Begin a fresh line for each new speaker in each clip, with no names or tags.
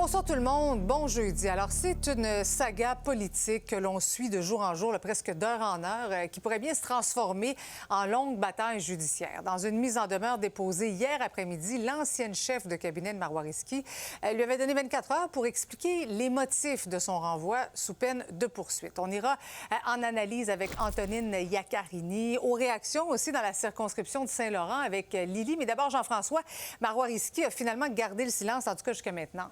Bonsoir tout le monde, bon jeudi. Alors c'est une saga politique que l'on suit de jour en jour, presque d'heure en heure, qui pourrait bien se transformer en longue bataille judiciaire. Dans une mise en demeure déposée hier après-midi, l'ancienne chef de cabinet de Marois Risky lui avait donné 24 heures pour expliquer les motifs de son renvoi sous peine de poursuite. On ira en analyse avec Antonine Iaccarini, aux réactions aussi dans la circonscription de Saint-Laurent avec Lily. Mais d'abord, Jean-François, Marois Risky a finalement gardé le silence, en tout cas jusqu'à maintenant.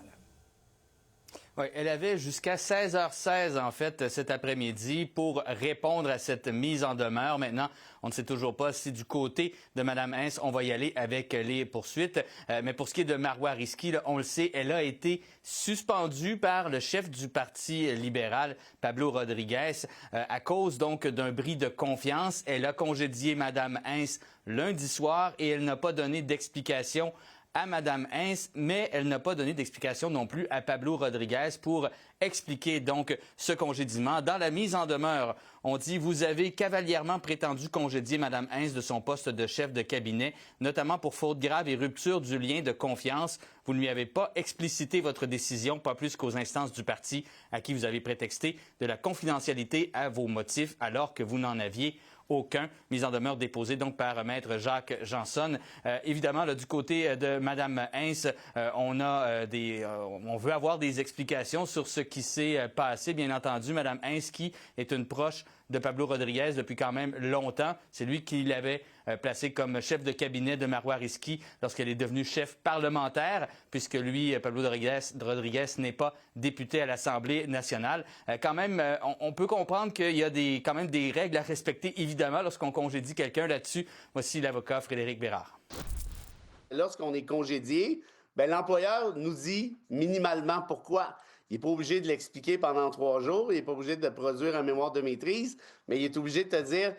Oui, elle avait jusqu'à 16h16, en fait, cet après-midi pour répondre à cette mise en demeure. Maintenant, on ne sait toujours pas si du côté de Mme Hintz, on va y aller avec les poursuites. Mais pour ce qui est de Marois Risky, là, on le sait, elle a été suspendue par le chef du Parti libéral, Pablo Rodriguez, à cause donc d'un bris de confiance. Elle a congédié Mme Hintz lundi soir et elle n'a pas donné d'explication à Mme Hintz, mais elle n'a pas donné d'explication non plus à Pablo Rodriguez pour expliquer donc ce congédiement. Dans la mise en demeure, on dit « Vous avez cavalièrement prétendu congédier Mme Hintz de son poste de chef de cabinet, notamment pour faute grave et rupture du lien de confiance. Vous ne lui avez pas explicité votre décision, pas plus qu'aux instances du parti à qui vous avez prétexté de la confidentialité à vos motifs alors que vous n'en aviez aucun. Mise en demeure déposée donc par Maître Jacques Janson. Évidemment, là, du côté de Mme Hintz, on veut avoir des explications sur ce qui s'est passé. Bien entendu, Mme Hintz, qui est une proche de Pablo Rodriguez depuis quand même longtemps. C'est lui qui l'avait placé comme chef de cabinet de Marois Risky lorsqu'elle est devenue chef parlementaire, puisque lui, Pablo Rodriguez, n'est pas député à l'Assemblée nationale. Quand même, on peut comprendre qu'il y a quand même des règles à respecter, évidemment, lorsqu'on congédie quelqu'un là-dessus. Voici l'avocat Frédéric Bérard.
Lorsqu'on est congédié, l'employeur nous dit minimalement pourquoi. Il n'est pas obligé de l'expliquer pendant 3 jours, il n'est pas obligé de produire un mémoire de maîtrise, mais il est obligé de te dire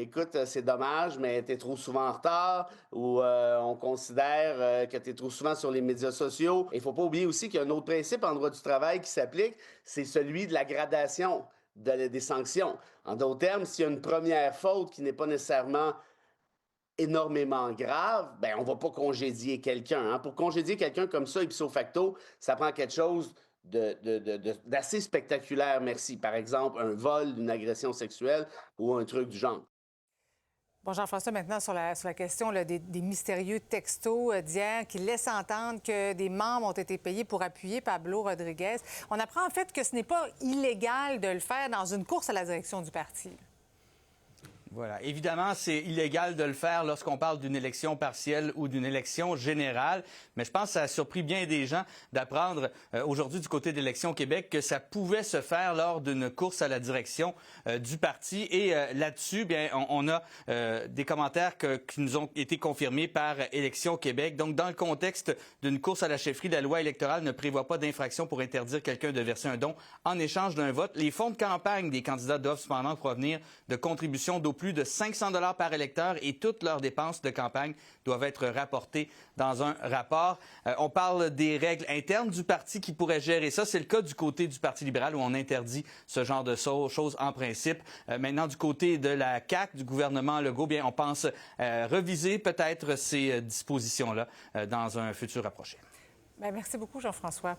écoute, c'est dommage, mais tu es trop souvent en retard, ou on considère que tu es trop souvent sur les médias sociaux. Il ne faut pas oublier aussi qu'il y a un autre principe en droit du travail qui s'applique, c'est celui de la gradation des sanctions. En d'autres termes, s'il y a une première faute qui n'est pas nécessairement énormément grave, on va pas congédier quelqu'un. Pour congédier quelqu'un comme ça, ipso facto, ça prend quelque chose d'assez spectaculaire, merci. Par exemple, un vol, une agression sexuelle ou un truc du genre.
Bon, Jean-François, maintenant, sur la question des mystérieux textos d'hier qui laissent entendre que des membres ont été payés pour appuyer Pablo Rodriguez. On apprend en fait que ce n'est pas illégal de le faire dans une course à la direction du parti.
Voilà. Évidemment, c'est illégal de le faire lorsqu'on parle d'une élection partielle ou d'une élection générale, mais je pense que ça a surpris bien des gens d'apprendre aujourd'hui du côté de l'Élection Québec que ça pouvait se faire lors d'une course à la direction du parti. Et là-dessus, on a des commentaires qui nous ont été confirmés par Élection Québec. Donc, dans le contexte d'une course à la chefferie, la loi électorale ne prévoit pas d'infraction pour interdire quelqu'un de verser un don en échange d'un vote. Les fonds de campagne des candidats doivent cependant provenir de contributions d'au plus de 500 $ par électeur et toutes leurs dépenses de campagne doivent être rapportées dans un rapport. On parle des règles internes du parti qui pourraient gérer ça. C'est le cas du côté du Parti libéral où on interdit ce genre de choses en principe. Maintenant, du côté de la CAQ, du gouvernement Legault, on pense reviser peut-être ces dispositions-là dans un futur rapproché.
Merci beaucoup, Jean-François.